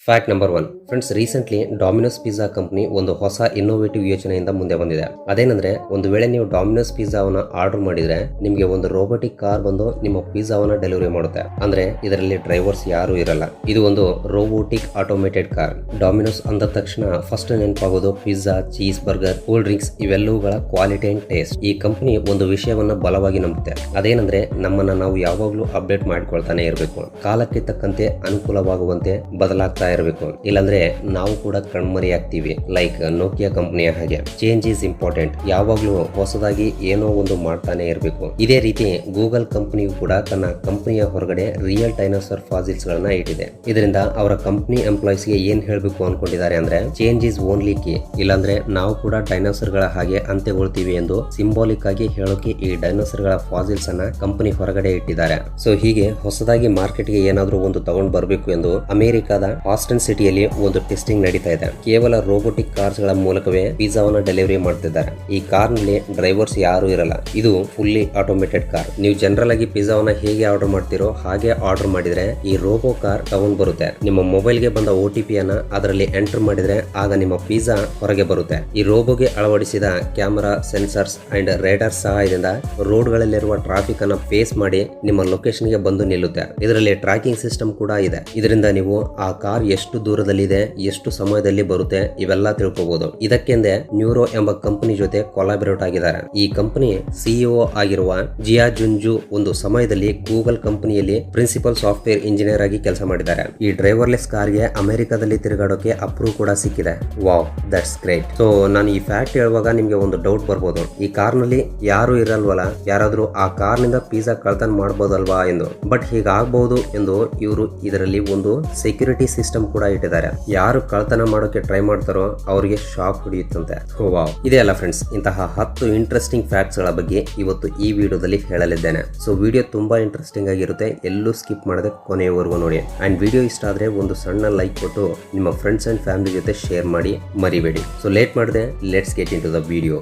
Fact number 1 friends, recently Domino's pizza company ಒಂದು ಹೊಸ innovative ಯೋಜನೆಯಿಂದ ಮುಂದೆ ಬಂದಿದೆ. ಅದೇನಂದ್ರೆ, ಒಂದು ವೇಳೆ ನೀವು ಡಾಮಿನೋಸ್ ಪಿಜ್ಜಾವನ್ನ ಆರ್ಡರ್ ಮಾಡಿದ್ರೆ ನಿಮಗೆ ಒಂದು ರೋಬೋಟಿಕ್ ಕಾರ್ ಬಂದು ನಿಮ್ಮ ಪಿಜ್ಜಾವನ್ನ ಡೆಲಿವರಿ ಮಾಡುತ್ತೆ. ಅಂದ್ರೆ ಇದರಲ್ಲಿ ಡ್ರೈವರ್ಸ್ ಯಾರು ಇರಲ್ಲ. ಇದು ಒಂದು ರೋಬೋಟಿಕ್ ಆಟೋಮೇಟೆಡ್ ಕಾರ್. ಡಾಮಿನೋಸ್ ಅಂದ ತಕ್ಷಣ ಫಸ್ಟ್ ನೆನಪಾಗೋದು pizza, cheese burger, cool drinks ಇವೆಲ್ಲವುಗಳ ಕ್ವಾಲಿಟಿ ಅಂಡ್ ಟೇಸ್ಟ್. ಈ ಕಂಪನಿ ಒಂದು ವಿಷಯವನ್ನ ಬಲವಾಗಿ ನಂಬುತ್ತೆ. ಅದೇನಂದ್ರೆ, ನಮ್ಮನ್ನ ನಾವು ಯಾವಾಗ್ಲೂ ಅಪ್ಡೇಟ್ ಮಾಡ್ಕೊಳ್ತಾನೆ ಇರಬೇಕು. ಕಾಲಕ್ಕೆ ತಕ್ಕಂತೆ ಅನುಕೂಲವಾಗುವಂತೆ ಬದಲಾಗ್ತಾ ಇರಬೇಕು. ಇಲ್ಲಾಂದ್ರೆ ನಾವು ಕೂಡ ಕಣ್ಮರಿ ಆಗ್ತೀವಿ. ಲೈಕ್ ನೋಕಿಯಾ ಕಂಪನಿಯ ಹಾಗೆ ಚೇಂಜ್ ಈಸ್ ಇಂಪಾರ್ಟೆಂಟ್. ಯಾವಾಗ್ಲೂ ಹೊಸದಾಗಿ ಏನೋ ಒಂದು ಮಾಡ್ತಾನೆ ಇರಬೇಕು. ಇದೇ ರೀತಿ ಗೂಗಲ್ ಕಂಪನಿಯು ಕೂಡ ತನ್ನ ಕಂಪನಿಯ ಹೊರಗಡೆ ರಿಯಲ್ ಡೈನೋಸಾರ್ ಫಾಸಿಲ್ಸ್ ಗಳನ್ನ ಇಟ್ಟಿದೆ. ಇದರಿಂದ ಅವರ ಕಂಪನಿ ಎಂಪ್ಲಾಯೀಸ್ ಗೆ ಏನ್ ಹೇಳ್ಬೇಕು ಅನ್ಕೊಂಡಿದ್ದಾರೆ ಅಂದ್ರೆ, ಚೇಂಜ್ ಈಸ್ ಓನ್ಲಿ ಕೀ. ಇಲ್ಲಾಂದ್ರೆ ನಾವು ಕೂಡ ಡೈನೋಸರ್ ಗಳ ಹಾಗೆ ಅಂತ್ಯಗೊಳ್ತೀವಿ ಎಂದು ಸಿಂಬಾಲಿಕ್ ಆಗಿ ಹೇಳೋಕೆ ಈ ಡೈನೋಸರ್ ಗಳ ಫಾಸಿಲ್ಸ್ ಅನ್ನ ಕಂಪನಿ ಹೊರಗಡೆ ಇಟ್ಟಿದ್ದಾರೆ. ಸೊ ಹೀಗೆ ಹೊಸದಾಗಿ ಮಾರ್ಕೆಟ್ ಗೆ ಏನಾದ್ರೂ ಒಂದು ತಗೊಂಡ್ ಬರಬೇಕು ಎಂದು ಅಮೆರಿಕದ ಆಸ್ಟನ್ ಸಿಟಿಯಲ್ಲಿ ಒಂದು ಟೆಸ್ಟಿಂಗ್ ನಡೀತಾ ಇದೆ. ಕೇವಲ ರೋಬೋಟಿಕ್ ಕಾರ್ಸ್ ಗಳ ಮೂಲಕವೇ ಪಿಜ್ಜಾವನ್ನ ಡೆಲಿವರಿ ಮಾಡ್ತಿದ್ದಾರೆ. ಈ ಕಾರ್ ನಲ್ಲಿ ಡ್ರೈವರ್ಸ್ ಯಾರು ಇರಲ್ಲ. ಇದು ಫುಲ್ಲಿ ಆಟೋಮೇಟೆಡ್ ಕಾರ್. ನೀವು ಜನರಲ್ ಆಗಿ ಪಿಜ್ಜಾವನ್ನ ಹೇಗೆ ಆರ್ಡರ್ ಮಾಡ್ತೀರೋ ಹಾಗೆ ಆರ್ಡರ್ ಮಾಡಿದ್ರೆ ಈ ರೋಬೋ ಕಾರ್ ತಗೊಂಡ್ ಬರುತ್ತೆ. ನಿಮ್ಮ ಮೊಬೈಲ್ ಗೆ ಬಂದ OTP ಅನ್ನ ಅದರಲ್ಲಿ ಎಂಟರ್ ಮಾಡಿದ್ರೆ ಆಗ ನಿಮ್ಮ ಪಿಜ್ಜಾ ಹೊರಗೆ ಬರುತ್ತೆ. ಈ ರೋಬೋಗೆ ಅಳವಡಿಸಿದ ಕ್ಯಾಮೆರಾ, ಸೆನ್ಸರ್ಸ್ ಅಂಡ್ ರೇಡಾರ್ ಸಹಾಯದಿಂದ ರೋಡ್ ಗಳಲ್ಲಿರುವ ಟ್ರಾಫಿಕ್ ಅನ್ನ ಫೇಸ್ ಮಾಡಿ ನಿಮ್ಮ ಲೊಕೇಶನ್ ಗೆ ಬಂದು ನಿಲ್ಲುತ್ತೆ. ಇದರಲ್ಲಿ ಟ್ರ್ಯಾಕಿಂಗ್ ಸಿಸ್ಟಮ್ ಕೂಡ ಇದೆ. ಇದರಿಂದ ನೀವು ಆ ಕಾರ್ ಎಷ್ಟು ದೂರದಲ್ಲಿದೆ, ಎಷ್ಟು ಸಮಯದಲ್ಲಿ ಬರುತ್ತೆ ಇವೆಲ್ಲ ತಿಳ್ಕೋಬಹುದು. ಇದಕ್ಕೆಂದೇ ನ್ಯೂರೋ ಎಂಬ ಕಂಪನಿ ಜೊತೆ ಕೊಲಾಬರೇಟ್ ಆಗಿದ್ದಾರೆ. ಈ ಕಂಪನಿ CEO ಆಗಿರುವ ಜಿಯಾ ಜುಂಜು ಒಂದು ಸಮಯದಲ್ಲಿ ಗೂಗಲ್ ಕಂಪನಿಯಲ್ಲಿ ಪ್ರಿನ್ಸಿಪಲ್ ಸಾಫ್ಟ್ವೇರ್ ಇಂಜಿನಿಯರ್ ಆಗಿ ಕೆಲಸ ಮಾಡಿದ್ದಾರೆ. ಈ ಡ್ರೈವರ್ಲೆಸ್ ಕಾರ್ಗೆ ಅಮೆರಿಕದಲ್ಲಿ ತಿರುಗಾಡೋಕೆ ಅಪ್ರೂವ್ ಕೂಡ ಸಿಕ್ಕಿದೆ. Wow, that's great. ಸೊ ನಾನು ಈ ಫ್ಯಾಕ್ಟ್ ಹೇಳುವಾಗ ನಿಮ್ಗೆ ಒಂದು ಡೌಟ್ ಬರ್ಬೋದು, ಈ ಕಾರ್ ನಲ್ಲಿ ಯಾರು ಇರಲ್ವಲ್ಲ, ಯಾರಾದ್ರೂ ಆ ಕಾರ್ ನಿಂದ ಪಿಜ್ಜಾ ಕಳ್ತನ ಮಾಡಬಹುದಲ್ವಾ ಎಂದು. ಬಟ್ ಹೀಗಾಗಬಹುದು ಎಂದು ಇವರು ಇದರಲ್ಲಿ ಒಂದು ಸೆಕ್ಯೂರಿಟಿ ಸಿಸ್ಟಮ್ ಕೂಡ ಇಟ್ಟಿದ್ದಾರೆ. ಯಾರು ಕಳ್ತನ ಮಾಡೋಕೆ ಟ್ರೈ ಮಾಡ್ತಾರೋ ಅವರಿಗೆ ಶಾಕ್ ಹೊಡೆಯುತ್ತಂತೆ. ವಾವ್, ಇದೇ ಅಲ್ಲ ಫ್ರೆಂಡ್ಸ್, ಇಂತಹ 10 ಇಂಟ್ರೆಸ್ಟಿಂಗ್ ಫ್ಯಾಕ್ಟ್ಸ್ ಗಳ ಬಗ್ಗೆ ಇವತ್ತು ಈ ವಿಡಿಯೋದಲ್ಲಿ ಹೇಳಲಿದ್ದೇನೆ. ಸೊ ವಿಡಿಯೋ ತುಂಬಾ ಇಂಟ್ರೆಸ್ಟಿಂಗ್ ಆಗಿರುತ್ತೆ. ಎಲ್ಲೂ ಸ್ಕಿಪ್ ಮಾಡದೆ ಕೊನೆಯವರೆಗೂ ನೋಡಿ. ಅಂಡ್ ವಿಡಿಯೋ ಇಷ್ಟ ಆದ್ರೆ ಒಂದು ಸಣ್ಣ ಲೈಕ್ ಕೊಟ್ಟು ನಿಮ್ಮ ಫ್ರೆಂಡ್ಸ್ ಅಂಡ್ ಫ್ಯಾಮಿಲಿ ಜೊತೆ ಶೇರ್ ಮಾಡಿ ಮರಿಬೇಡಿ. ಸೊ ಲೇಟ್ ಮಾಡದೆ let's get into the video.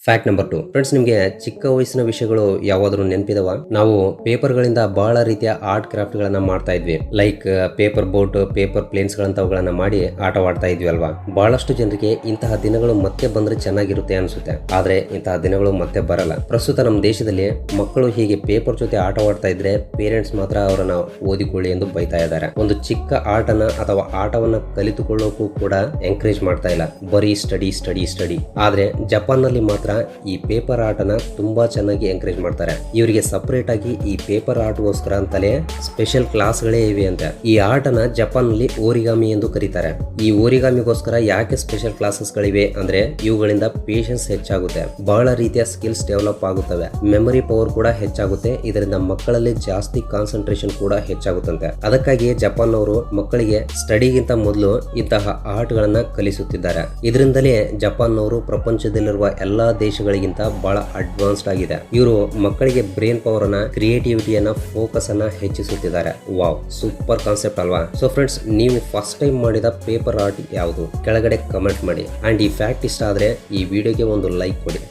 Fact number 2 friends, ನಿಮಗೆ ಚಿಕ್ಕ ವಯಸ್ಸಿನ ವಿಷಯಗಳು ಯಾವಾದ್ರೂ ನೆನಪಿದವ? ನಾವು ಪೇಪರ್ ಗಳಿಂದ ಬಹಳ ರೀತಿಯ ಆರ್ಟ್ ಕ್ರಾಫ್ಟ್ ಗಳನ್ನ ಮಾಡ್ತಾ ಇದ್ವಿ. Like paper boat, paper planes ಗಳಂತವುಗಳನ್ನ ಮಾಡಿ ಆಟವಾಡ್ತಾ ಇದ್ವಿ ಅಲ್ವಾ? ಬಹಳಷ್ಟು ಜನರಿಗೆ ಇಂತಹ ದಿನಗಳು ಮತ್ತೆ ಬಂದ್ರೆ ಚೆನ್ನಾಗಿರುತ್ತೆ ಅನ್ಸುತ್ತೆ. ಆದ್ರೆ ಇಂತಹ ದಿನಗಳು ಮತ್ತೆ ಬರಲ್ಲ. ಪ್ರಸ್ತುತ ನಮ್ಮ ದೇಶದಲ್ಲಿ ಮಕ್ಕಳು ಹೀಗೆ ಪೇಪರ್ ಜೊತೆ ಆಟವಾಡ್ತಾ ಇದ್ರೆ ಪೇರೆಂಟ್ಸ್ ಮಾತ್ರ ಅವರನ್ನ ಓದಿಕೊಳ್ಳಿ ಎಂದು ಬೈತಾ ಇದ್ದಾರೆ. ಒಂದು ಚಿಕ್ಕ ಆರ್ಟ್ ಅನ್ನ ಅಥವಾ ಆಟವನ್ನ ಕಲಿತುಕೊಳ್ಳೋಕು ಕೂಡ ಎಂಕರೇಜ್ ಮಾಡ್ತಾ ಇಲ್ಲ. ಬರೀ ಸ್ಟಡಿ ಸ್ಟಡಿ ಸ್ಟಡಿ. ಆದ್ರೆ ಜಪಾನ್ ನಲ್ಲಿ ಮಾತ್ರ ಈ ಪೇಪರ್ ಆರ್ಟ್ ಅನ್ನ ತುಂಬಾ ಚೆನ್ನಾಗಿ ಎಂಕರೇಜ್ ಮಾಡ್ತಾರೆ. ಇವರಿಗೆ ಸಪರೇಟ್ ಆಗಿ ಈ ಪೇಪರ್ ಆರ್ಟ್ ಗೋಸ್ಕರ ಅಂತಲೇ ಸ್ಪೆಷಲ್ ಕ್ಲಾಸ್ ಗಳೇ ಇವೆ ಅಂತ. ಈ ಆರ್ಟ್ ಅನ್ನ ಜಪಾನ್ ನಲ್ಲಿ ಓರಿಗಾಮಿ ಎಂದು ಕರೀತಾರೆ. ಈ ಓರಿಗಾಮಿಗೋಸ್ಕರ ಯಾಕೆ ಸ್ಪೆಷಲ್ ಕ್ಲಾಸಸ್ ಗಳಿವೆ ಅಂದ್ರೆ, ಇವುಗಳಿಂದ ಪೇಷನ್ಸ್ ಹೆಚ್ಚಾಗುತ್ತೆ, ಬಹಳ ರೀತಿಯ ಸ್ಕಿಲ್ಸ್ ಡೆವಲಪ್ ಆಗುತ್ತವೆ, ಮೆಮೊರಿ ಪವರ್ ಕೂಡ ಹೆಚ್ಚಾಗುತ್ತೆ. ಇದರಿಂದ ಮಕ್ಕಳಲ್ಲಿ ಜಾಸ್ತಿ ಕಾನ್ಸಂಟ್ರೇಷನ್ ಕೂಡ ಹೆಚ್ಚಾಗುತ್ತಂತೆ. ಅದಕ್ಕಾಗಿ ಜಪಾನ್ ಅವರು ಮಕ್ಕಳಿಗೆ ಸ್ಟಡಿಗಿಂತ ಮೊದಲು ಇಂತಹ ಆರ್ಟ್ ಗಳನ್ನ ಕಲಿಸುತ್ತಿದ್ದಾರೆ. ಇದರಿಂದಲೇ ಜಪಾನ್ ಅವರು ಪ್ರಪಂಚದಲ್ಲಿರುವ ಎಲ್ಲಾ ದೇಶಗಳಿಗಿಂತ ಬಹಳ ಅಡ್ವಾನ್ಸ್ಡ್ ಆಗಿದೆ. ಇವರು ಮಕ್ಕಳಿಗೆ ಬ್ರೈನ್ ಪವರ್ ಅನ್ನ, ಕ್ರಿಯೇಟಿವಿಟಿಯನ್ನ, ಫೋಕಸ್ ಅನ್ನ ಹೆಚ್ಚಿಸುತ್ತಿದ್ದಾರೆ. ವಾವ್, ಸೂಪರ್ ಕಾನ್ಸೆಪ್ಟ್ ಅಲ್ವಾ? ಸೊ ಫ್ರೆಂಡ್ಸ್, ನೀವು ಫಸ್ಟ್ ಟೈಮ್ ಮಾಡಿದ ಪೇಪರ್ ಆರ್ಟ್ ಯಾವುದು? ಕೆಳಗಡೆ ಕಮೆಂಟ್ ಮಾಡಿ. ಅಂಡ್ ಈ ಫ್ಯಾಕ್ಟ್ ಇಷ್ಟ ಆದ್ರೆ ಈ ವಿಡಿಯೋಗೆ ಒಂದು ಲೈಕ್ ಕೊಡಿ.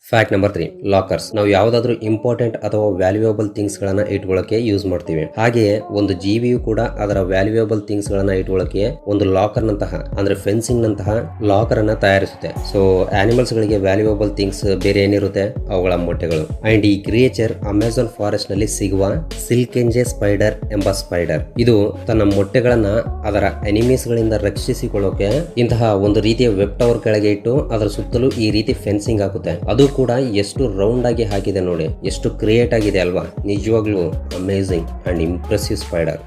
Fact number 3 lockers. ನಾವು ಯಾವ್ದಾದ್ರು ಇಂಪಾರ್ಟೆಂಟ್ ಅಥವಾ ವ್ಯಾಲ್ಯೂಯಬಲ್ ಥಿಂಗ್ಸ್ ಗಳನ್ನ ಇಟ್ಕೊಳ್ಳೋಕೆ ಯೂಸ್ ಮಾಡ್ತೀವಿ. ಹಾಗೆಯೇ ಒಂದು ಜೀವಿಯು ಕೂಡ ಅದರ ವ್ಯಾಲ್ಯೂಯಬಲ್ ಥಿಂಗ್ಸ್ ಗಳನ್ನ ಇಟ್ಕೊಳ್ಳೋಕೆ ಒಂದು ಲಾಕರ್ ನಂತಹ ಅಂದ್ರೆ ಫೆನ್ಸಿಂಗ್ ನಂತಹ ಲಾಕರ್ ಅನ್ನ ತಯಾರಿಸುತ್ತೆ. ಸೊ ಆನಿಮಲ್ಸ್ ಗಳಿಗೆ ವ್ಯಾಲ್ಯೂಯಬಲ್ ಥಿಂಗ್ಸ್ ಬೇರೆ ಏನಿರುತ್ತೆ? ಅವುಗಳ ಮೊಟ್ಟೆಗಳು. ಅಂಡ್ ಈ ಕ್ರಿಯೇಚರ್ ಅಮೆಜಾನ್ ಫಾರೆಸ್ಟ್ ನಲ್ಲಿ ಸಿಗುವ ಸಿಲ್ಕೆಂಜೆ ಸ್ಪೈಡರ್ ಎಂಬ ಸ್ಪೈಡರ್. ಇದು ತನ್ನ ಮೊಟ್ಟೆಗಳನ್ನ ಅದರ ಎನಿಮೀಸ್ ಗಳಿಂದ ರಕ್ಷಿಸಿಕೊಳ್ಳೋಕೆ ಇಂತಹ ಒಂದು ರೀತಿಯ ವೆಬ್ ಟವರ್ ಕೆಳಗೆ ಇಟ್ಟು ಅದರ ಸುತ್ತಲೂ ಈ ರೀತಿ ಫೆನ್ಸಿಂಗ್ ಹಾಕುತ್ತೆ. ಅದು ಕೂಡ ಎಷ್ಟು ರೌಂಡ್ ಆಗಿ ಹಾಕಿದೆ ನೋಡಿ, ಎಷ್ಟು ಕ್ರಿಯೇಟ್ ಆಗಿದೆ ಅಲ್ವಾ? ನಿಜವಾಗ್ಲೂ amazing and impressive spider.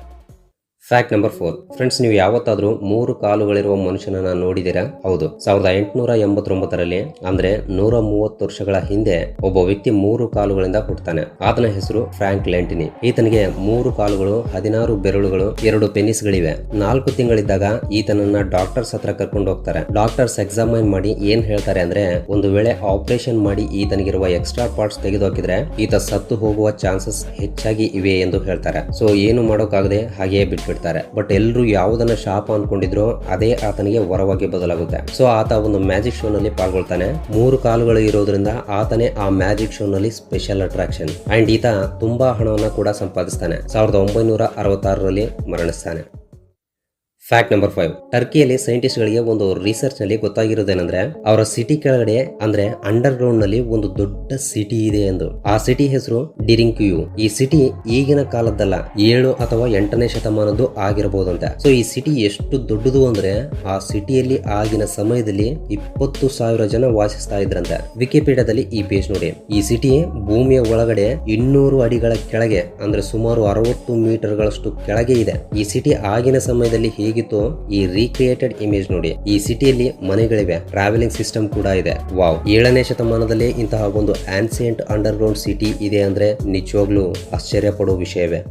Fact number 4 friends, ನೀವು ಯಾವತ್ತಾದ್ರೂ 3 ಕಾಲುಗಳಿರುವ ಮನುಷ್ಯನನ್ನ ನೋಡಿದಿರಾ? ಹೌದು. 1889ರಲ್ಲಿ ಅಂದ್ರೆ 130 ವರ್ಷಗಳ ಹಿಂದೆ ಒಬ್ಬ ವ್ಯಕ್ತಿ 3 ಕಾಲುಗಳಿಂದ ಹುಟ್ಟುತ್ತಾನೆ. ಆತನ ಹೆಸರು ಫ್ರಾಂಕ್ ಲ್ಯಾಂಟಿನಿ. ಈತನಿಗೆ 3 ಕಾಲುಗಳು, 16 ಬೆರಳುಗಳು, 2 ಪೆನಿಸ್ ಗಳಿವೆ. 4 ತಿಂಗಳಿದ್ದಾಗ ಈತನನ್ನ ಡಾಕ್ಟರ್ಸ್ ಹತ್ರ ಕರ್ಕೊಂಡು ಹೋಗ್ತಾರೆ. ಡಾಕ್ಟರ್ಸ್ ಎಕ್ಸಾಮೈನ್ ಮಾಡಿ ಏನ್ ಹೇಳ್ತಾರೆ ಅಂದ್ರೆ, ಒಂದು ವೇಳೆ ಆಪರೇಷನ್ ಮಾಡಿ ಈತನಿಗಿರುವ ಎಕ್ಸ್ಟ್ರಾ ಪಾರ್ಟ್ಸ್ ತೆಗೆದು ಹಾಕಿದ್ರೆ ಈತ ಸತ್ತು ಹೋಗುವ ಚಾನ್ಸಸ್ ಹೆಚ್ಚಾಗಿ ಇವೆ ಎಂದು ಹೇಳ್ತಾರೆ. ಸೊ ಏನು ಮಾಡೋಕ್ಕಾಗದೆ ಹಾಗೆಯೇ ಬಿಟ್ಬಿಡ್ತಾರೆ. ಬಿಡ್ತಾರೆ. ಬಟ್ ಎಲ್ಲರೂ ಯಾವುದನ್ನ ಶಾಪ ಅನ್ಕೊಂಡಿದ್ರು ಅದೇ ಆತನಿಗೆ ವರವಾಗಿ ಬದಲಾಗುತ್ತೆ. ಸೊ ಆತ ಒಂದು ಮ್ಯಾಜಿಕ್ ಶೋ ನಲ್ಲಿ ಪಾಲ್ಗೊಳ್ತಾನೆ. 3 ಕಾಲುಗಳು ಇರೋದ್ರಿಂದ ಆತನೇ ಆ ಮ್ಯಾಜಿಕ್ ಶೋ ನಲ್ಲಿ ಸ್ಪೆಷಲ್ ಅಟ್ರಾಕ್ಷನ್. ಅಂಡ್ ಈತ ತುಂಬಾ ಹಣವನ್ನ ಕೂಡ ಸಂಪಾದಿಸ್ತಾನೆ. 1966ರಲ್ಲಿ ಮರಣಿಸ್ತಾನೆ. Fact number 5. ಟರ್ಕಿಯಲ್ಲಿ ಸೈಂಟಿಸ್ಟ್ ಗಳಿಗೆ ಒಂದು ರಿಸರ್ಚ್ ನಲ್ಲಿ ಗೊತ್ತಾಗಿರೋದೇನೆಂದ್ರೆ ಅವರ ಸಿಟಿ ಕೆಳಗಡೆ ಅಂದ್ರೆ ಅಂಡರ್ ಗ್ರೌಂಡ್ ನಲ್ಲಿ ಒಂದು ದೊಡ್ಡ ಸಿಟಿ ಇದೆ ಎಂದು. ಆ ಸಿಟಿ ಹೆಸರು ಡಿರಿಂಕ್ಯೂ. ಈ ಸಿಟಿ ಈಗಿನ ಕಾಲದ್ದಲ್ಲ, 7 ಅಥವಾ 8ನೇ ಶತಮಾನದ್ದು ಆಗಿರಬಹುದಂತೆ. ಸೊ ಈ ಸಿಟಿ ಎಷ್ಟು ದೊಡ್ಡದು ಅಂದ್ರೆ ಆ ಸಿಟಿಯಲ್ಲಿ ಆಗಿನ ಸಮಯದಲ್ಲಿ 20,000 ಜನ ವಾಸಿಸ್ತಾ ಇದ್ರಂತೆ. ವಿಕಿಪೀಡಿಯಾದಲ್ಲಿ ಈ ಪೇಜ್ ನೋಡಿ. ಈ ಸಿಟಿ ಭೂಮಿಯ ಒಳಗಡೆ 200 ಅಡಿಗಳ ಕೆಳಗೆ ಅಂದ್ರೆ ಸುಮಾರು 60 ಮೀಟರ್ಗಳಷ್ಟು ಕೆಳಗೆ ಇದೆ. ಈ ಸಿಟಿ ಆಗಿನ ಸಮಯದಲ್ಲಿ ಹೇಗಿತ್ತು ಈ ರೀಕ್ರಿಯೇಟೆಡ್ ಇಮೇಜ್ ನೋಡಿ. ಈ ಸಿಟಿಯಲ್ಲಿ ಮನೆಗಳಿವೆ, ಟ್ರಾವೆಲಿಂಗ್ ಸಿಸ್ಟಮ್ ಕೂಡ ಇದೆ. ವಾವ್, 7ನೇ ಶತಮಾನದಲ್ಲಿ ಇಂತಹ ಒಂದು ಆನ್ಸಿಯಂಟ್ ಅಂಡರ್ ಗ್ರೌಂಡ್ ಸಿಟಿ ಇದೆ ಅಂದ್ರೆ ನಿಜವಾಗ್ಲೂ ಆಶ್ಚರ್ಯ ಪಡುವ ವಿಷಯವೇ.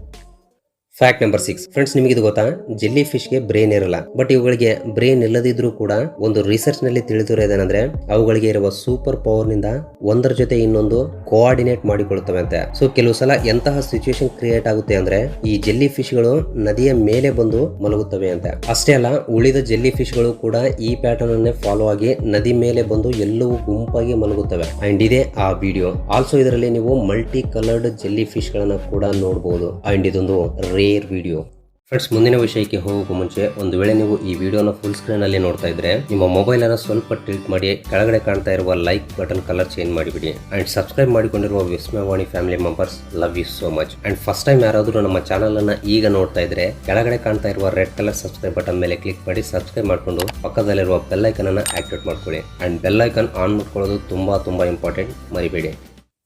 Fact number 6. ಫ್ರೆಂಡ್ಸ್, ನಿಮಗೆ ಇದು ಗೊತ್ತಾ? ಜೆಲ್ಲಿ ಫಿಶ್ ಗೆ ಬ್ರೇನ್ ಇರಲ್ಲ. ಬಟ್ ಇವುಗಳಿಗೆ ಬ್ರೇನ್ ಇಲ್ಲದಿದ್ರೂ ಕೂಡ ಒಂದು ರಿಸರ್ಚ್ ನಲ್ಲಿ ತಿಳಿದಿರೋದೇನೆಂದ್ರೆ ಅವುಗಳಿಗೆ ಇರುವ ಸೂಪರ್ ಪವರ್ ನಿಂದ ಒಂದರ ಜೊತೆ ಇನ್ನೊಂದು ಕೋಆರ್ಡಿನೇಟ್ ಮಾಡಿಕೊಳ್ಳುತ್ತವೆ ಅಂತೆ. ಸೊ ಕೆಲವು ಸಲ ಎಂತಹ ಸಿಚುವೇಶನ್ ಕ್ರಿಯೇಟ್ ಆಗುತ್ತೆ ಅಂದ್ರೆ ಈ ಜೆಲ್ಲಿ ಫಿಶ್ ಗಳು ನದಿಯ ಮೇಲೆ ಬಂದು ಮಲಗುತ್ತವೆ ಅಂತೆ. ಅಷ್ಟೇ ಅಲ್ಲ, ಉಳಿದ ಜೆಲ್ಲಿ ಫಿಶ್ ಗಳು ಕೂಡ ಈ ಪ್ಯಾಟರ್ನ್ ಅನ್ನೇ ಫಾಲೋ ಆಗಿ ನದಿ ಮೇಲೆ ಬಂದು ಎಲ್ಲವೂ ಗುಂಪಾಗಿ ಮಲಗುತ್ತವೆ. ಅಂಡ್ ಇದೇ ಆ ವಿಡಿಯೋ. ಆಲ್ಸೋ ಇದರಲ್ಲಿ ನೀವು ಮಲ್ಟಿ ಕಲರ್ಡ್ ಜೆಲ್ಲಿ ಫಿಶ್ ಗಳನ್ನ ಕೂಡ ನೋಡಬಹುದು. ಅಂಡ್ ಇದೊಂದು ರೇರ್ ವಿಡಿಯೋ. ಫ್ರೆಂಡ್ಸ್, ಮುಂದಿನ ವಿಷಯಕ್ಕೆ ಹೋಗೋಕ್ಕೂ ಮುಂಚೆ ಒಂದು ವೇಳೆ ನೀವು ಈ ವಿಡಿಯೋನ ಫುಲ್ ಸ್ಕ್ರೀನ್ ಅಲ್ಲಿ ನೋಡ್ತಾ ಇದ್ರೆ ನಿಮ್ಮ ಮೊಬೈಲ್ ಅನ್ನು ಸ್ವಲ್ಪ ಟಿಲ್ಟ್ ಮಾಡಿ ಕೆಳಗಡೆ ಕಾಣ್ತಾ ಇರುವ ಲೈಕ್ ಬಟನ್ ಕಲರ್ ಚೇಂಜ್ ಮಾಡಿಬಿಡಿ. ಅಂಡ್ ಸಬ್ಸ್ಕ್ರೈಬ್ ಮಾಡಿಕೊಂಡಿರುವ Vismayavani family members, love you so much. And first time ಯಾರಾದರೂ ನಮ್ಮ ಚಾನಲ್ ಅನ್ನ ಈಗ ನೋಡ್ತಾ ಇದ್ರೆ ಕೆಳಗಡೆ ಕಾಣ್ತಾ ಇರುವ ರೆಡ್ ಕಲರ್ ಸಬ್ಸ್ಕ್ರೈಬ್ ಬಟನ್ ಮೇಲೆ ಕ್ಲಿಕ್ ಮಾಡಿ ಸಬ್ಸ್ಕ್ರೈಬ್ ಮಾಡ್ಕೊಂಡು ಪಕ್ಕದಲ್ಲಿರುವ ಬೆಲ್ ಐಕನ್ ಅನ್ನ ಆಕ್ಟಿವೇಟ್ ಮಾಡ್ಕೊಳ್ಳಿ. ಅಂಡ್ ಬೆಲ್ ಐಕನ್ ಆನ್ ಮಾಡ್ಕೊಳ್ಳೋದು ತುಂಬಾ ಇಂಪಾರ್ಟೆಂಟ್, ಮರಿಬೇಡಿ.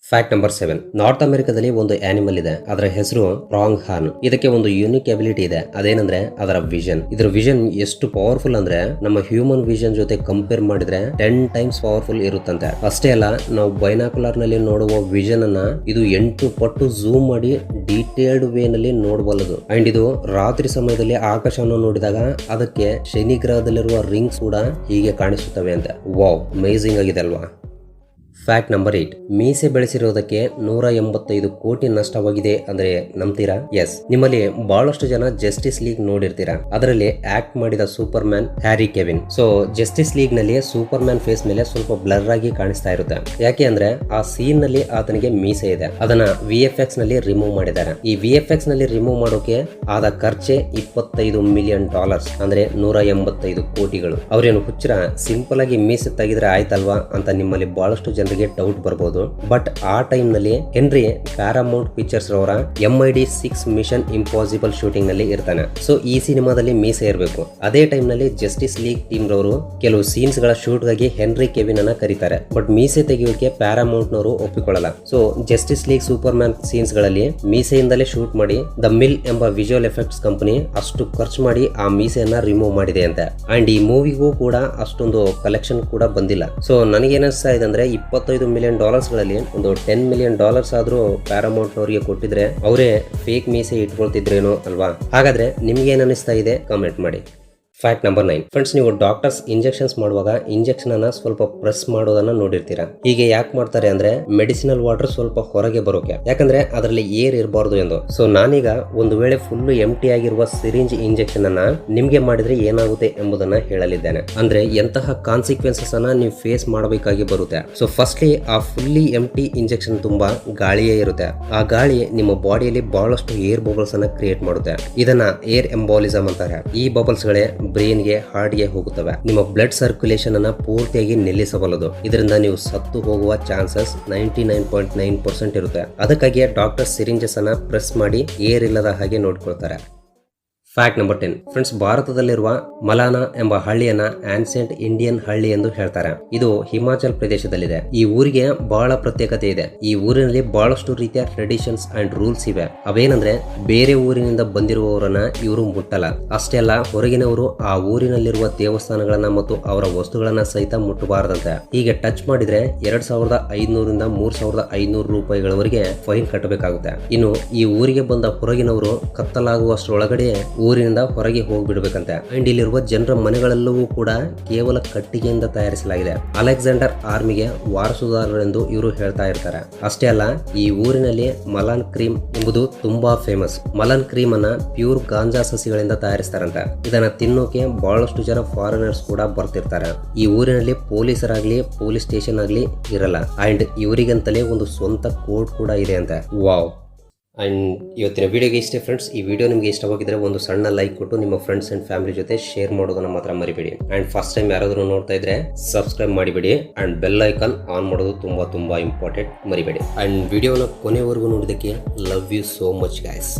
Fact number 7. ನಾರ್ತ್ ಅಮೆರಿಕಾದಲ್ಲಿ ಒಂದು ಆನಿಮಲ್ ಇದೆ. ಅದರ ಹೆಸರು ಪ್ರಾಂಗ್ ಹಾರ್ನ್. ಇದಕ್ಕೆ ಒಂದು ಯೂನಿಕ್ ಎಬಿಲಿಟಿ ಇದೆ. ಅದೇನಂದ್ರೆ ಅದರ ವಿಷನ್. ಇದರ ವಿಷನ್ ಎಷ್ಟು ಪವರ್ಫುಲ್ ಅಂದ್ರೆ ನಮ್ಮ ಹ್ಯೂಮನ್ ವಿಷನ್ ಜೊತೆ ಕಂಪೇರ್ ಮಾಡಿದ್ರೆ 10 ಟೈಮ್ಸ್ ಪವರ್ಫುಲ್ ಇರುತ್ತಂತೆ. ಅಷ್ಟೇ ಅಲ್ಲ, ನಾವು ಬೈನಾಕ್ಯುಲರ್ ನಲ್ಲಿ ನೋಡುವ ವಿಷನ್ ಅನ್ನ ಇದು 8 ಪಟ್ಟು ಝೂಮ್ ಮಾಡಿ ಡೀಟೇಲ್ಡ್ ವೇ ನಲ್ಲಿ ನೋಡಬಲ್ಲದು. ಅಂಡ್ ಇದು ರಾತ್ರಿ ಸಮಯದಲ್ಲಿ ಆಕಾಶವನ್ನು ನೋಡಿದಾಗ ಅದಕ್ಕೆ ಶನಿ ಗ್ರಹದಲ್ಲಿರುವ ರಿಂಗ್ಸ್ ಕೂಡ ಹೀಗೆ ಕಾಣಿಸುತ್ತವೆ ಅಂತ. ವಾವ್, ಅಮೇಜಿಂಗ್ ಆಗಿದೆ ಅಲ್ವಾ? Fact number 8. ಮೀಸೆ ಬೆಳೆಸಿರೋದಕ್ಕೆ 185 ಕೋಟಿ ನಷ್ಟವಾಗಿದೆ ಅಂದ್ರೆ ನಂಬ್ತೀರಾ? ಎಸ್, ನಿಮ್ಮಲ್ಲಿ ಬಹಳಷ್ಟು ಜನ ಜಸ್ಟಿಸ್ ಲೀಗ್ ನೋಡಿರ್ತೀರಾ. ಅದರಲ್ಲಿ ಆಕ್ಟ್ ಮಾಡಿದ Superman Henry Cavill. So justice league ನಲ್ಲಿ ಸೂಪರ್ ಮ್ಯಾನ್ ಫೇಸ್ ಮೇಲೆ ಸ್ವಲ್ಪ ಬ್ಲರ್ ಆಗಿ ಕಾಣಿಸ್ತಾ ಇರುತ್ತೆ. ಯಾಕೆ ಅಂದ್ರೆ ಆ ಸೀನ್ ನಲ್ಲಿ ಆತನಿಗೆ ಮೀಸೆ ಇದೆ. ಅದನ್ನ VFX ನಲ್ಲಿ ರಿಮೂವ್ ಮಾಡಿದ್ದಾರೆ. ಈ VFX ನಲ್ಲಿ ರಿಮೂವ್ ಮಾಡೋಕೆ ಆದ ಖರ್ಚೆ $25 ಮಿಲಿಯನ್ ಅಂದ್ರೆ 185 ಕೋಟಿಗಳು. ಅವ್ರೇನು ಹುಚ್ಚರ? ಸಿಂಪಲ್ ಆಗಿ ಮೀಸೆ ತೆಗೆದ್ರೆ ಆಯ್ತಲ್ವಾ ಅಂತ ನಿಮ್ಮಲ್ಲಿ ಬಹಳಷ್ಟು ಜನರಿಗೆ ಡೌಟ್ ಬರಬಹುದು. ಬಟ್ ಆ ಟೈಮ್ ನಲ್ಲಿ ಹೆನ್ರಿ ಪ್ಯಾರಾಮೌಂಟ್ ಪಿಕ್ಚರ್ಸ್ ರವರ MID6 ಮಿಷನ್ ಇಂಪಾಸಿಬಲ್ ಶೂಟಿಂಗ್ ನಲ್ಲಿ ಇರ್ತಾನೆ. ಸೊ ಈ ಸಿನಿಮಾದಲ್ಲಿ ಮೀಸೆ ಇರಬೇಕು. ಅದೇ ಟೈಮ್ ನಲ್ಲಿ ಜಸ್ಟಿಸ್ ಲೀಗ್ ಟೀಮ್ ರವರು ಕೆಲವು ಸೀನ್ಸ್ ಗಳ ಶೂಟ್ ಗಾಗಿ ಹೆನ್ರಿ ಕೆವಿನ್ ಅನ್ನ ಕರೀತಾರೆ. ಬಟ್ ಮೀಸೆ ತೆಗೆಯೋಕೆ ಪ್ಯಾರಾಮೌಂಟ್ ನವರು ಒಪ್ಪಿಕೊಳ್ಳಲ್ಲ. So justice League Superman scenes ಗಳಲ್ಲಿ ಮೀಸೆಯಿಂದಲೇ ಶೂಟ್ ಮಾಡಿ ದ ಮಿಲ್ ಎಂಬ ವಿಜುವಲ್ ಎಫೆಕ್ಟ್ಸ್ ಕಂಪನಿ ಅಷ್ಟು ಖರ್ಚು ಮಾಡಿ ಆ ಮೀಸೆಯನ್ನ ರಿಮೂವ್ ಮಾಡಿದೆ ಅಂತ. ಅಂಡ್ ಈ ಮೂವಿಗೂ ಕೂಡ ಅಷ್ಟೊಂದು ಕಲೆಕ್ಷನ್ ಕೂಡ ಬಂದಿಲ್ಲ. ಸೊ ನನಗೇನಿಸ್ತಾ ಇದೆ ಅಂದ್ರೆ $25 ಮಿಲಿಯನ್ ಗಳಲ್ಲಿ ಒಂದು $10 ಮಿಲಿಯನ್ ಆದ್ರೂ ಪ್ಯಾರಾಮೌಂಟ್ ನವರಿಗೆ ಕೊಟ್ಟಿದ್ರೆ ಅವರೇ ಫೇಕ್ ಮೀಸೆ ಇಟ್ಕೊಳ್ತಿದ್ರೇನೋ ಅಲ್ವಾ? ಹಾಗಾದ್ರೆ ನಿಮ್ಗೆ ಏನ್ ಅನಿಸ್ತಾ ಇದೆ ಕಾಮೆಂಟ್ ಮಾಡಿ. Fact number 9. ಫ್ರೆಂಡ್ಸ್, ನೀವು ಡಾಕ್ಟರ್ಸ್ ಇಂಜೆಕ್ಷನ್ಸ್ ಮಾಡುವಾಗ ಇಂಜೆಕ್ಷನ್ ಅನ್ನ ಸ್ವಲ್ಪ ಪ್ರೆಸ್ ಮಾಡೋದನ್ನ ನೋಡಿರ್ತೀರಾ. ಹೀಗೆ ಯಾಕೆ ಮಾಡ್ತಾರೆ ಅಂದ್ರೆ ಮೆಡಿಸಿನಲ್ ವಾಟರ್ ಸ್ವಲ್ಪ ಹೊರಗೆ ಬರೋಕೆ, ಯಾಕಂದ್ರೆ ಅದರಲ್ಲಿ ಏರ್ ಇರಬಾರ್ದು ಎಂದು. ಸೊ ನಾನೀಗ ಒಂದು ವೇಳೆ ಫುಲ್ ಎಂಟಿ ಆಗಿರುವ ಸಿರಿಂಜ್ ಇಂಜೆಕ್ಷನ್ ಅನ್ನ ನಿಮ್ಗೆ ಮಾಡಿದ್ರೆ ಏನಾಗುತ್ತೆ ಎಂಬುದನ್ನ ಹೇಳಲಿದ್ದೇನೆ. ಅಂದ್ರೆ ಎಂತಹ ಕಾನ್ಸಿಕ್ವೆನ್ಸಸ್ ಅನ್ನ ನೀವು ಫೇಸ್ ಮಾಡಬೇಕಾಗಿ ಬರುತ್ತೆ. ಸೊ ಫಸ್ಟ್ಲಿ ಆ ಫುಲ್ಲಿ ಎಂಟಿ ಇಂಜೆಕ್ಷನ್ ತುಂಬಾ ಗಾಳಿಯೇ ಇರುತ್ತೆ. ಆ ಗಾಳಿ ನಿಮ್ಮ ಬಾಡಿಯಲ್ಲಿ ಬಹಳಷ್ಟು ಏರ್ ಬಬಲ್ಸ್ ಅನ್ನ ಕ್ರಿಯೇಟ್ ಮಾಡುತ್ತೆ. ಇದನ್ನ ಏರ್ ಎಂಬಾಲಿಸಮ್ ಅಂತಾರೆ. ಈ ಬಬಲ್ಸ್ ಗಳೇ ಬ್ರೈನ್ ಗೆ ಹಾರ್ಟ್ ಗೆ ಹೋಗುತ್ತವೆ. ನಿಮ್ಮ ಬ್ಲಡ್ ಸರ್ಕ್ಯುಲೇಷನ್ ಅನ್ನ ಪೂರ್ತಿಯಾಗಿ ನಿಲ್ಲಿಸಬಲ್ಲದು. ಇದರಿಂದ ನೀವು ಸತ್ತು ಹೋಗುವ ಚಾನ್ಸಸ್ 99.9% ಇರುತ್ತೆ. ಅದಕ್ಕಾಗಿ ಡಾಕ್ಟರ್ ಸಿರಿಂಜಸ್ ಅನ್ನ ಪ್ರೆಸ್ ಮಾಡಿ ಏರ್ ಇಲ್ಲದ ಹಾಗೆ ನೋಡ್ಕೊಳ್ತಾರೆ. Fact number 10. ಫ್ರೆಂಡ್ಸ್, ಭಾರತದಲ್ಲಿರುವ ಮಲಾನಾ ಎಂಬ ಹಳ್ಳಿಯನ್ನ ಆನ್ಸಿಯಂಟ್ ಇಂಡಿಯನ್ ಹಳ್ಳಿ ಎಂದು ಹೇಳ್ತಾರೆ. ಇದು ಹಿಮಾಚಲ್ ಪ್ರದೇಶದಲ್ಲಿದೆ. ಈ ಊರಿಗೆ ಬಹಳ ಪ್ರತ್ಯೇಕತೆ ಇದೆ. ಈ ಊರಿನಲ್ಲಿ ಬಹಳಷ್ಟು ರೀತಿಯ ಟ್ರೆಡಿಷನ್ಸ್ ಅಂಡ್ ರೂಲ್ಸ್ ಇವೆ. ಅವೇನಂದ್ರೆ ಬೇರೆ ಊರಿನಿಂದ ಬಂದಿರುವವರನ್ನ ಇವರು ಮುಟ್ಟಲ್ಲ. ಅಷ್ಟೇ ಅಲ್ಲ, ಹೊರಗಿನವರು ಆ ಊರಿನಲ್ಲಿರುವ ದೇವಸ್ಥಾನಗಳನ್ನ ಮತ್ತು ಅವರ ವಸ್ತುಗಳನ್ನ ಸಹಿತ ಮುಟ್ಟಬಾರದಂತೆ. ಹೀಗೆ ಟಚ್ ಮಾಡಿದ್ರೆ 2500 ರಿಂದ 3500 ರೂಪಾಯಿಗಳವರೆಗೆ ಫೈನ್ ಕಟ್ಟಬೇಕಾಗುತ್ತೆ. ಇನ್ನು ಈ ಊರಿಗೆ ಬಂದ ಹೊರಗಿನವರು ಕತ್ತಲಾಗುವಷ್ಟರೊಳಗಡೆ ಊರಿನಿಂದ ಹೊರಗೆ ಹೋಗ್ಬಿಡ್ಬೇಕಂತೆ. ಅಂಡ್ ಇಲ್ಲಿರುವ ಜನರ ಮನೆಗಳೆಲ್ಲವೂ ಕೂಡ ಕೇವಲ ಕಟ್ಟಿಗೆಯಿಂದ ತಯಾರಿಸಲಾಗಿದೆ. ಅಲೆಕ್ಸಾಂಡರ್ ಆರ್ಮಿಗೆ ವಾರಸುದಾರರೆಂದು ಇವರು ಹೇಳ್ತಾ ಇರ್ತಾರೆ. ಅಷ್ಟೇ ಅಲ್ಲ, ಈ ಊರಿನಲ್ಲಿ ಮಲಾನ್ ಕ್ರೀಮ್ ಎಂಬುದು ತುಂಬಾ ಫೇಮಸ್. ಮಲಾನ್ ಕ್ರೀಮ್ ಅನ್ನ ಪ್ಯೂರ್ ಗಾಂಜಾ ಸಸಿಗಳಿಂದ ತಯಾರಿಸ್ತಾರಂತೆ. ಇದನ್ನ ತಿನ್ನೋಕೆ ಬಹಳಷ್ಟು ಜನ ಫಾರಿನರ್ಸ್ ಕೂಡ ಬರ್ತಿರ್ತಾರೆ. ಈ ಊರಿನಲ್ಲಿ ಪೊಲೀಸರಾಗ್ಲಿ ಪೊಲೀಸ್ ಸ್ಟೇಷನ್ ಆಗ್ಲಿ ಇರಲ್ಲ. ಅಂಡ್ ಇವರಿಗಂತಲೇ ಒಂದು ಸ್ವಂತ ಕೋರ್ಟ್ ಕೂಡ ಇದೆ ಅಂತ. ವಾವ್. ಅಂಡ್ ಇವತ್ತಿನ ವಿಡಿಯೋಗೆ ಇಷ್ಟೇ ಫ್ರೆಂಡ್ಸ್. ಈ ವಿಡಿಯೋ ನಿಮಗೆ ಇಷ್ಟವಾಗಿದ್ರೆ ಒಂದು ಸಣ್ಣ ಲೈಕ್ ಕೊಟ್ಟು ನಿಮ್ಮ ಫ್ರೆಂಡ್ಸ್ ಅಂಡ್ ಫ್ಯಾಮಿಲಿ ಜೊತೆ ಶೇರ್ ಮಾಡೋದನ್ನ ಮಾತ್ರ ಮರಿಬೇಡಿ. ಅಂಡ್ ಫಸ್ಟ್ ಟೈಮ್ ಯಾರಾದರೂ ನೋಡ್ತಾ ಇದ್ರೆ ಸಬ್ಸ್ಕ್ರೈಬ್ ಮಾಡಿಬಿಡಿ. ಅಂಡ್ ಬೆಲ್ ಐಕಾನ್ ಆನ್ ಮಾಡೋದು ತುಂಬಾ ಇಂಪಾರ್ಟೆಂಟ್, ಮರಿಬೇಡಿ. ಅಂಡ್ ವಿಡಿಯೋನ ಕೊನೆವರೆಗೂ ನೋಡಿದಕ್ಕೆ love you so much guys.